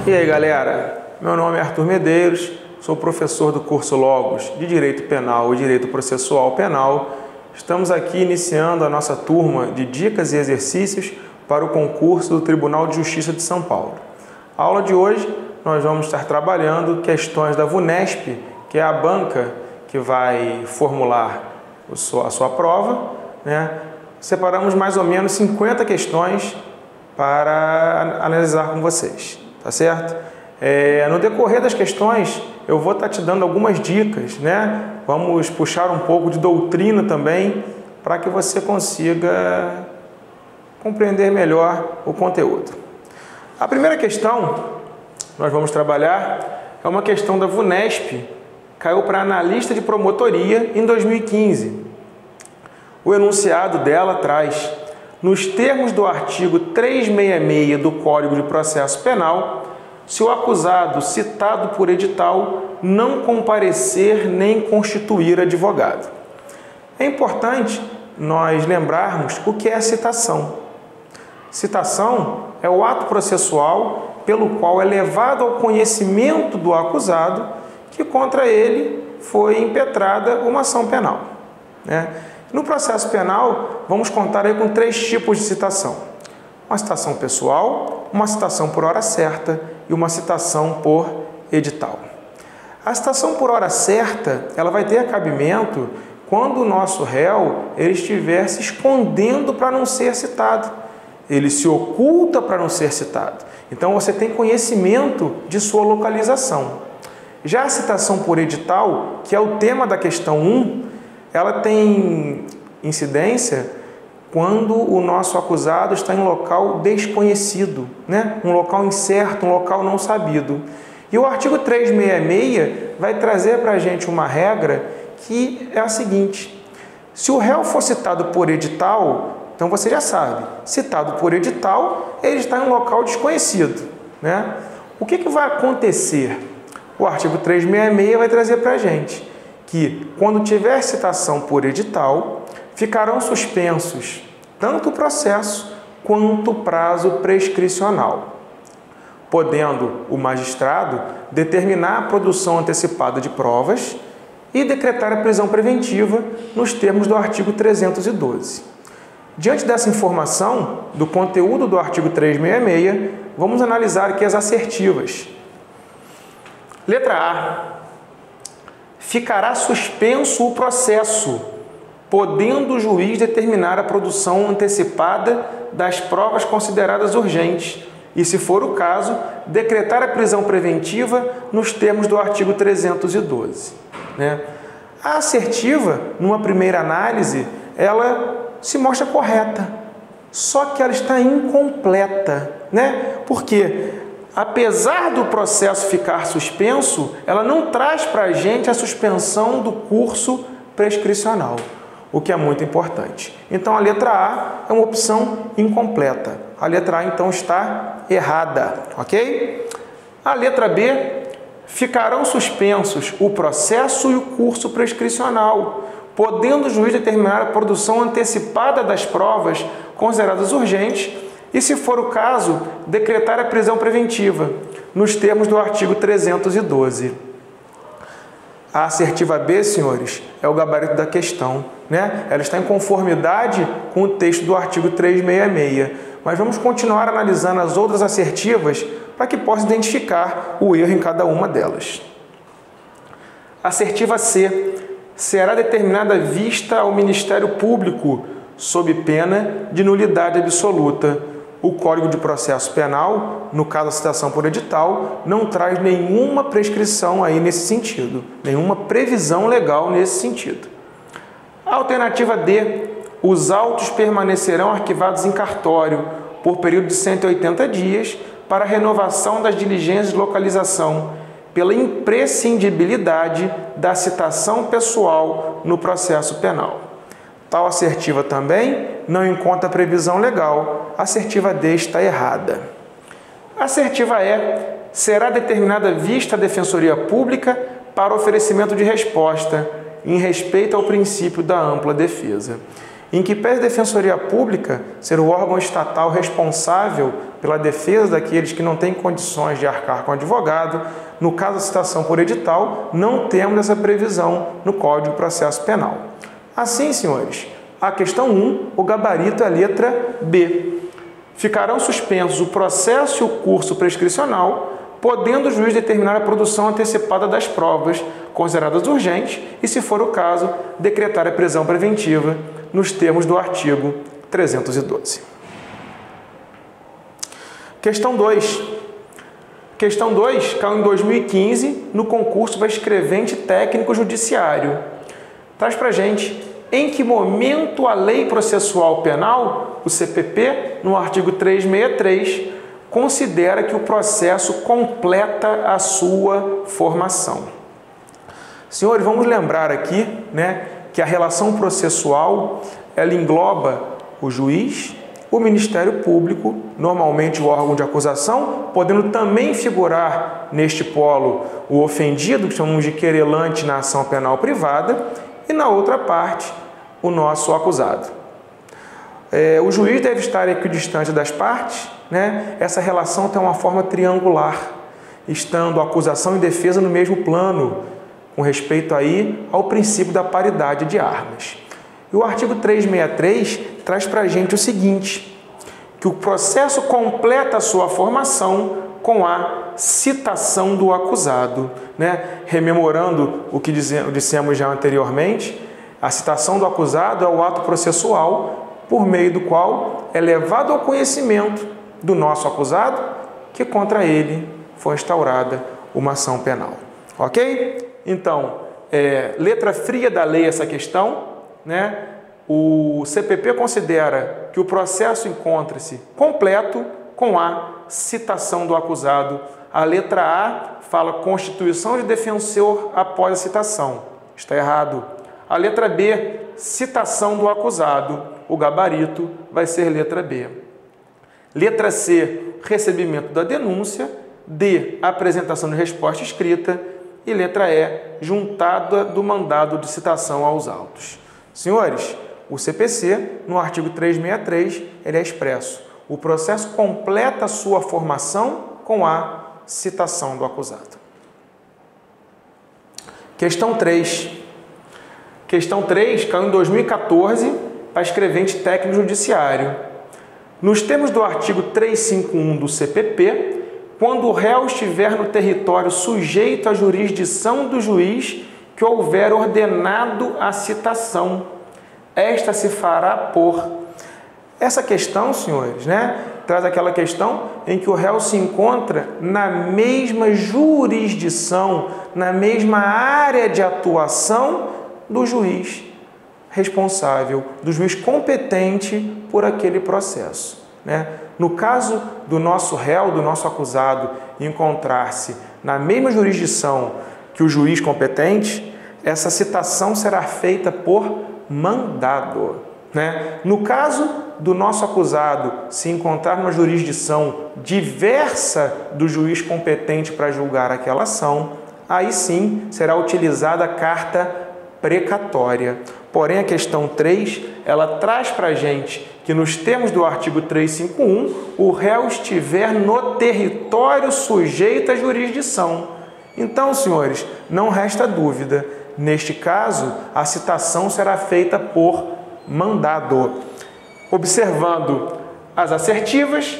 E aí, galera? Meu nome é Arthur Medeiros, sou professor do curso Logos de Direito Penal e Direito Processual Penal. Estamos aqui iniciando a nossa turma de dicas e exercícios para o concurso do Tribunal de Justiça de São Paulo. A aula de hoje nós vamos estar trabalhando questões da VUNESP, que é a banca que vai formular a sua prova, né? Separamos mais ou menos 50 questões para analisar com vocês, tá certo? No decorrer das questões, eu vou estar te dando algumas dicas, né? Vamos puxar um pouco de doutrina também, para que você consiga compreender melhor o conteúdo. A primeira questão que nós vamos trabalhar é uma questão da VUNESP, caiu para analista de promotoria em 2015. O enunciado dela traz: nos termos do artigo 366 do Código de Processo Penal, se o acusado citado por edital não comparecer nem constituir advogado. É importante nós lembrarmos o que é citação. Citação é o ato processual pelo qual é levado ao conhecimento do acusado que contra ele foi impetrada uma ação penal, né? No processo penal, vamos contar aí com 3 tipos de citação: uma citação pessoal, uma citação por hora certa e uma citação por edital. A citação por hora certa, ela vai ter cabimento quando o nosso réu ele estiver se escondendo para não ser citado. Ele se oculta para não ser citado. Então você tem conhecimento de sua localização. Já a citação por edital, que é o tema da questão 1, ela tem incidência quando o nosso acusado está em local desconhecido, né? Um local incerto, um local não sabido. E o artigo 366 vai trazer para a gente uma regra que é a seguinte: se o réu for citado por edital, então você já sabe, citado por edital, ele está em um local desconhecido, né? O que vai acontecer? O artigo 366 vai trazer para a gente que, quando tiver citação por edital, ficarão suspensos tanto o processo quanto o prazo prescricional, podendo o magistrado determinar a produção antecipada de provas e decretar a prisão preventiva nos termos do artigo 312. Diante dessa informação, do conteúdo do artigo 366, vamos analisar aqui as assertivas. Letra A. Ficará suspenso o processo, podendo o juiz determinar a produção antecipada das provas consideradas urgentes e, se for o caso, decretar a prisão preventiva nos termos do artigo 312. Né? A assertiva, numa primeira análise, ela se mostra correta, só que ela está incompleta, né? Porque, apesar do processo ficar suspenso, ela não traz para a gente a suspensão do curso prescricional, o que é muito importante. Então, a letra A é uma opção incompleta. A letra A, então, está errada, ok? A letra B: ficarão suspensos o processo e o curso prescricional, podendo o juiz determinar a produção antecipada das provas consideradas urgentes e, se for o caso, decretar a prisão preventiva, nos termos do artigo 312. A assertiva B, senhores, é o gabarito da questão, né? Ela está em conformidade com o texto do artigo 366. Mas vamos continuar analisando as outras assertivas para que possa identificar o erro em cada uma delas. Assertiva C: será determinada vista ao Ministério Público sob pena de nulidade absoluta. O Código de Processo Penal, no caso da citação por edital, não traz nenhuma prescrição aí nesse sentido, nenhuma previsão legal nesse sentido. Alternativa D: os autos permanecerão arquivados em cartório por período de 180 dias para renovação das diligências de localização, pela imprescindibilidade da citação pessoal no processo penal. Tal assertiva também não encontra previsão legal. A assertiva D está errada. A assertiva E: será determinada vista à Defensoria Pública para oferecimento de resposta, em respeito ao princípio da ampla defesa. em que pese a Defensoria Pública ser o órgão estatal responsável pela defesa daqueles que não têm condições de arcar com advogado, no caso da citação por edital, não temos essa previsão no Código de Processo Penal. Assim, senhores, a questão 1, o gabarito é a letra B. Ficarão suspensos o processo e o curso prescricional, podendo o juiz determinar a produção antecipada das provas consideradas urgentes e, se for o caso, decretar a prisão preventiva nos termos do artigo 312. Questão 2. Questão 2 caiu em 2015 no concurso para escrevente técnico judiciário. Traz para a gente em que momento a Lei Processual Penal, o CPP, no artigo 363, considera que o processo completa a sua formação. Senhores, vamos lembrar aqui, que a relação processual ela engloba o juiz, o Ministério Público, normalmente o órgão de acusação, podendo também figurar neste polo o ofendido, que chamamos de querelante na ação penal privada, e na outra parte, o nosso acusado. O juiz deve estar equidistante das partes, Essa relação tem uma forma triangular, estando a acusação e defesa no mesmo plano, com respeito aí ao princípio da paridade de armas. E o artigo 363 traz para a gente o seguinte, que o processo completa a sua formação com a citação do acusado. Rememorando o que dissemos já anteriormente, a citação do acusado é o ato processual por meio do qual é levado ao conhecimento do nosso acusado que contra ele foi instaurada uma ação penal. Ok? Então, letra fria da lei essa questão, O CPP considera que o processo encontra-se completo com a citação do acusado. A letra A fala constituição de defensor após a citação. Está errado. A letra B, citação do acusado. O gabarito vai ser letra B. Letra C, recebimento da denúncia. D, apresentação de resposta escrita. E letra E, juntada do mandado de citação aos autos. Senhores, o CPC, no artigo 363, ele é expresso. O processo completa a sua formação com a citação do acusado. Questão 3. Questão 3 caiu em 2014 para escrevente técnico judiciário. Nos termos do artigo 351 do CPP, quando o réu estiver no território sujeito à jurisdição do juiz que houver ordenado a citação, esta se fará por... Essa questão, senhores, traz aquela questão em que o réu se encontra na mesma jurisdição, na mesma área de atuação do juiz responsável, do juiz competente por aquele processo. No caso do nosso réu, do nosso acusado, encontrar-se na mesma jurisdição que o juiz competente, essa citação será feita por mandado. No caso do nosso acusado se encontrar numa jurisdição diversa do juiz competente para julgar aquela ação, aí sim será utilizada a carta precatória. Porém, a questão 3, ela traz para a gente que nos termos do artigo 351, o réu estiver no território sujeito à jurisdição. Então, senhores, não resta dúvida. Neste caso, a citação será feita por mandado. Observando as assertivas,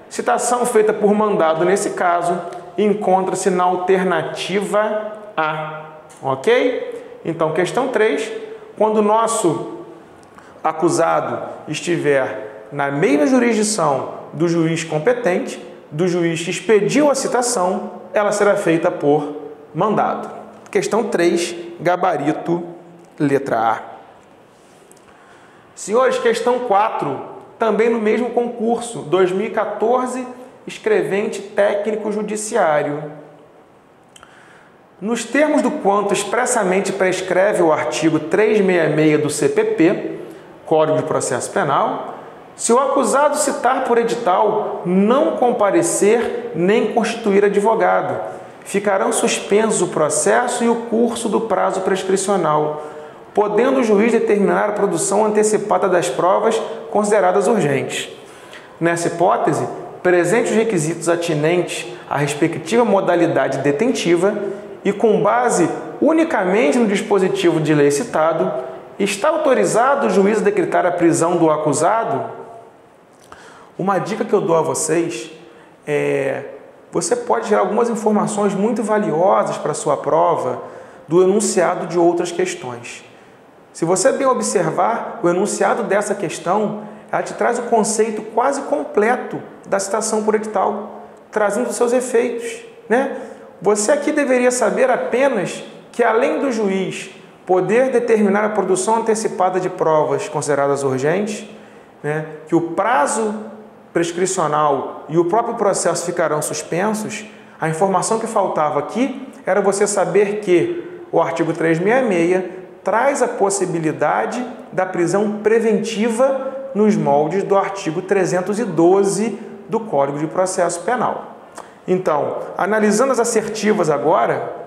citação feita por mandado nesse caso, encontra-se na alternativa A. Ok? Então, questão 3, quando o nosso acusado estiver na mesma jurisdição do juiz competente, do juiz que expediu a citação, ela será feita por mandado. Questão 3, gabarito, letra A. Senhores, questão 4, também no mesmo concurso, 2014, escrevente técnico judiciário. Nos termos do quanto expressamente prescreve o artigo 366 do CPP, Código de Processo Penal, se o acusado citar por edital, não comparecer nem constituir advogado, ficarão suspensos o processo e o curso do prazo prescricional. podendo o juiz determinar a produção antecipada das provas consideradas urgentes. Nessa hipótese, presentes os requisitos atinentes à respectiva modalidade detentiva e com base unicamente no dispositivo de lei citado, está autorizado o juiz a decretar a prisão do acusado? Uma dica que eu dou a vocês é: você pode gerar algumas informações muito valiosas para a sua prova do enunciado de outras questões. Se você bem observar, o enunciado dessa questão, ela te traz o conceito quase completo da citação por edital, trazendo os seus efeitos, né? Você aqui deveria saber apenas que, além do juiz poder determinar a produção antecipada de provas consideradas urgentes, né, que o prazo prescricional e o próprio processo ficarão suspensos, a informação que faltava aqui era você saber que o artigo 366 traz a possibilidade da prisão preventiva nos moldes do artigo 312 do Código de Processo Penal. Então, analisando as assertivas agora,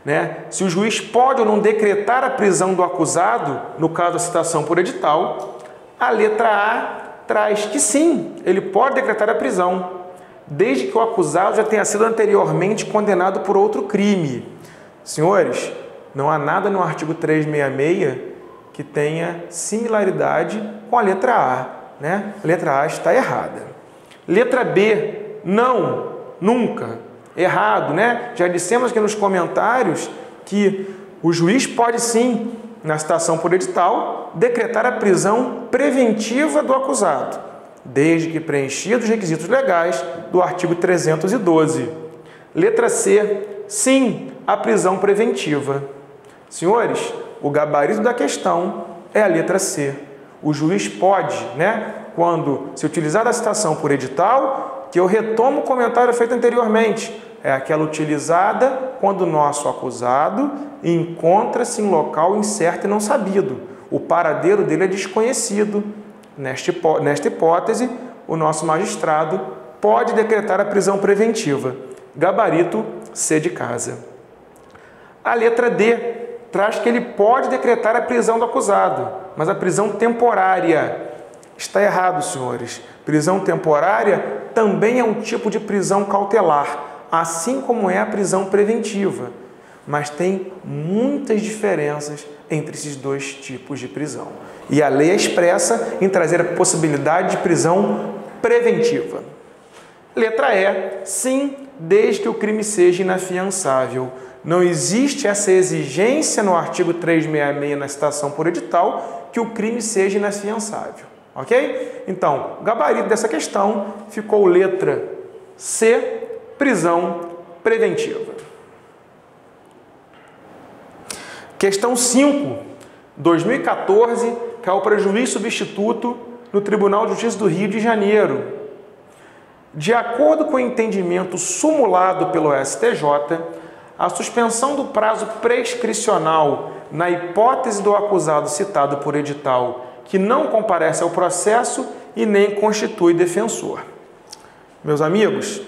né, se o juiz pode ou não decretar a prisão do acusado, no caso da citação por edital, a letra A traz que sim, ele pode decretar a prisão, desde que o acusado já tenha sido anteriormente condenado por outro crime. Senhores, não há nada no artigo 366 que tenha similaridade com a letra A, né? A letra A está errada. Letra B, não, nunca, errado, né? Já dissemos aqui nos comentários que o juiz pode sim, na citação por edital, decretar a prisão preventiva do acusado, desde que preenchidos os requisitos legais do artigo 312. Letra C, sim, a prisão preventiva. Senhores, o gabarito da questão é a letra C. O juiz pode, né, quando se utilizar da citação por edital, que eu retomo o comentário feito anteriormente, é aquela utilizada quando o nosso acusado encontra-se em local incerto e não sabido. O paradeiro dele é desconhecido. Nesta hipótese, o nosso magistrado pode decretar a prisão preventiva. Gabarito C de casa. A letra D traz que ele pode decretar a prisão do acusado, mas a prisão temporária. Está errado, senhores. Prisão temporária também é um tipo de prisão cautelar, assim como é a prisão preventiva, mas tem muitas diferenças entre esses dois tipos de prisão. E a lei é expressa em trazer a possibilidade de prisão preventiva. Letra E, sim, desde que o crime seja inafiançável. Não existe essa exigência no artigo 366 na citação por edital que o crime seja inafiançável. Ok? Então, o gabarito dessa questão ficou letra C, prisão preventiva. Questão 5, 2014, caiu para juiz substituto no Tribunal de Justiça do Rio de Janeiro. De acordo com o entendimento sumulado pelo STJ, a suspensão do prazo prescricional na hipótese do acusado citado por edital que não comparece ao processo e nem constitui defensor. Meus amigos,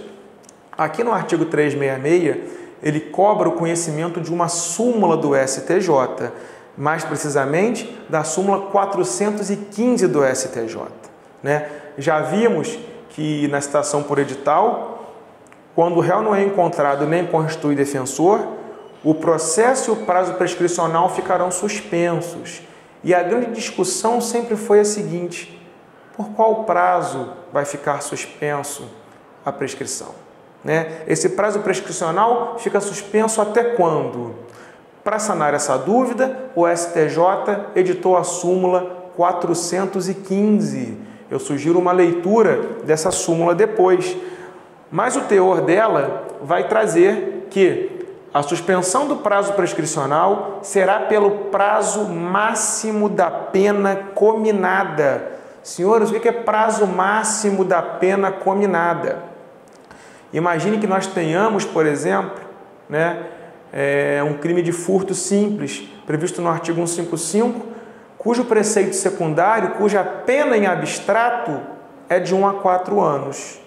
aqui no artigo 366, ele cobra o conhecimento de uma súmula do STJ, mais precisamente da súmula 415 do STJ. Né? Já vimos que na citação por edital, quando o réu não é encontrado nem constitui defensor, o processo e o prazo prescricional ficarão suspensos. E a grande discussão sempre foi a seguinte: por qual prazo vai ficar suspenso a prescrição? Né? Esse prazo prescricional fica suspenso até quando? Para sanar essa dúvida, o STJ editou a súmula 415. Eu sugiro uma leitura dessa súmula depois. Mas o teor dela vai trazer que a suspensão do prazo prescricional será pelo prazo máximo da pena cominada. Senhores, o que é prazo máximo da pena cominada? Imagine que nós tenhamos, por exemplo, né, um crime de furto simples, previsto no artigo 155, cujo preceito secundário, cuja pena em abstrato é de 1 a 4 anos.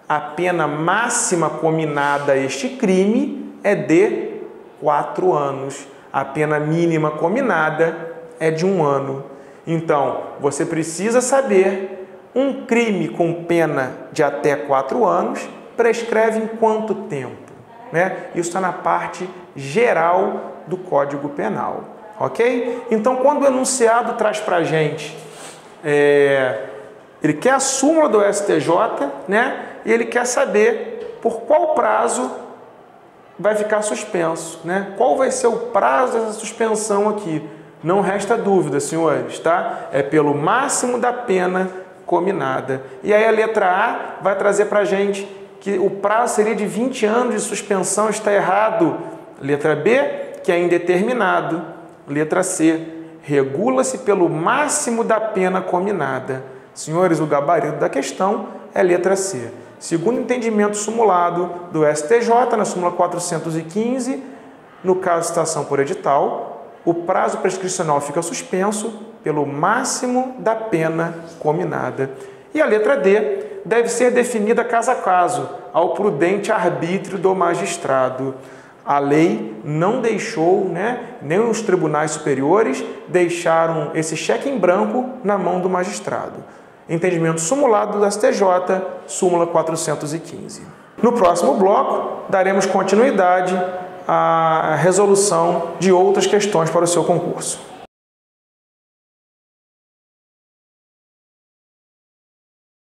A pena máxima cominada a este crime é de 4 anos. A pena mínima combinada é de 1 ano. Então, você precisa saber, um crime com pena de até 4 anos prescreve em quanto tempo, né? Isso está na parte geral do Código Penal, ok? Então, quando o enunciado traz para a gente, ele quer a súmula do STJ, né? E ele quer saber por qual prazo vai ficar suspenso, né? Qual vai ser o prazo dessa suspensão aqui? Não resta dúvida, senhores, tá? É pelo máximo da pena combinada. E aí a letra A vai trazer para a gente que o prazo seria de 20 anos de suspensão, está errado. Letra B, que é indeterminado. Letra C, regula-se pelo máximo da pena combinada. Senhores, o gabarito da questão é letra C. Segundo o entendimento simulado do STJ, na súmula 415, no caso de citação por edital, o prazo prescricional fica suspenso pelo máximo da pena combinada. E a letra D deve ser definida caso a caso, ao prudente arbítrio do magistrado. A lei não deixou, né, nem os tribunais superiores deixaram esse cheque em branco na mão do magistrado. Entendimento simulado do STJ, súmula 415. No próximo bloco, daremos continuidade à resolução de outras questões para o seu concurso.